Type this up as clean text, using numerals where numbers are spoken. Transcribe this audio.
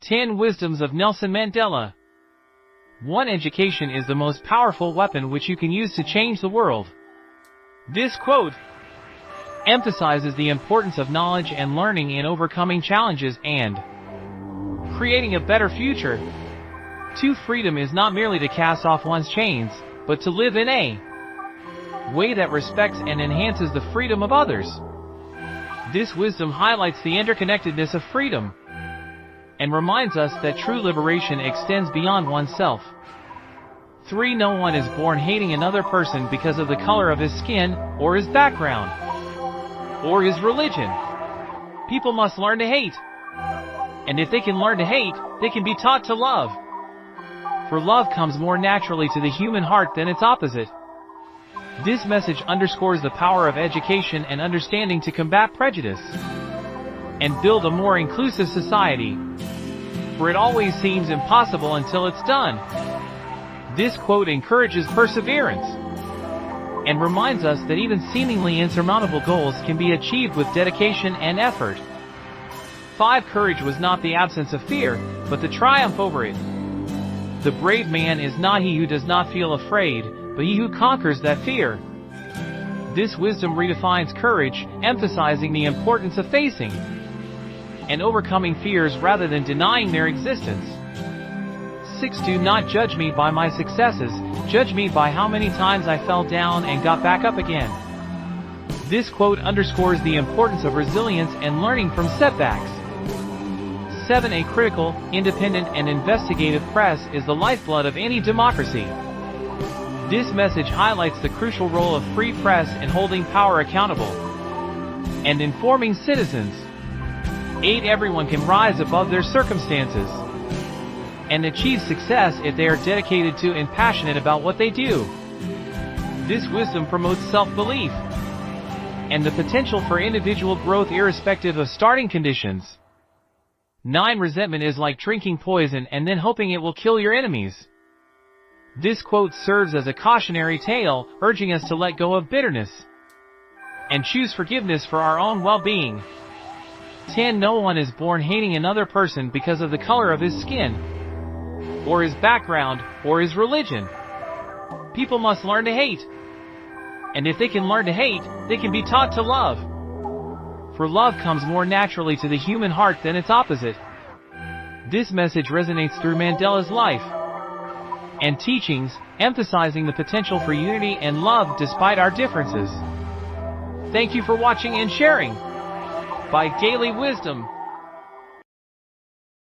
10 Wisdoms of Nelson Mandela. 1. Education is the most powerful weapon which you can use to change the world. This quote emphasizes the importance of knowledge and learning in overcoming challenges and creating a better future. 2. Freedom is not merely to cast off one's chains, but to live in a way that respects and enhances the freedom of others. This wisdom highlights the interconnectedness of freedom and reminds us that true liberation extends beyond oneself. 3. No one is born hating another person because of the color of his skin, or his background, or his religion. People must learn to hate. And if they can learn to hate, they can be taught to love. For love comes more naturally to the human heart than its opposite. This message underscores the power of education and understanding to combat prejudice and build a more inclusive society. For it always seems impossible until it's done. This quote encourages perseverance and reminds us that even seemingly insurmountable goals can be achieved with dedication and effort. 5. Courage was not the absence of fear, but the triumph over it. The brave man is not he who does not feel afraid, but he who conquers that fear. This wisdom redefines courage, emphasizing the importance of facing and overcoming fears rather than denying their existence. 6. Do not judge me by my successes, judge me by how many times I fell down and got back up again. This quote underscores the importance of resilience and learning from setbacks. 7. A critical, independent, and investigative press is the lifeblood of any democracy. This message highlights the crucial role of free press in holding power accountable and informing citizens. 8. Everyone can rise above their circumstances and achieve success if they are dedicated to and passionate about what they do. This wisdom promotes self-belief and the potential for individual growth irrespective of starting conditions. 9. Resentment is like drinking poison and then hoping it will kill your enemies. This quote serves as a cautionary tale, urging us to let go of bitterness and choose forgiveness for our own well-being. 10. No one is born hating another person because of the color of his skin, or his background, or his religion. People must learn to hate. And if they can learn to hate, they can be taught to love. For love comes more naturally to the human heart than its opposite. This message resonates through Mandela's life and teachings, emphasizing the potential for unity and love despite our differences. Thank you for watching and sharing by Daily Wisdom.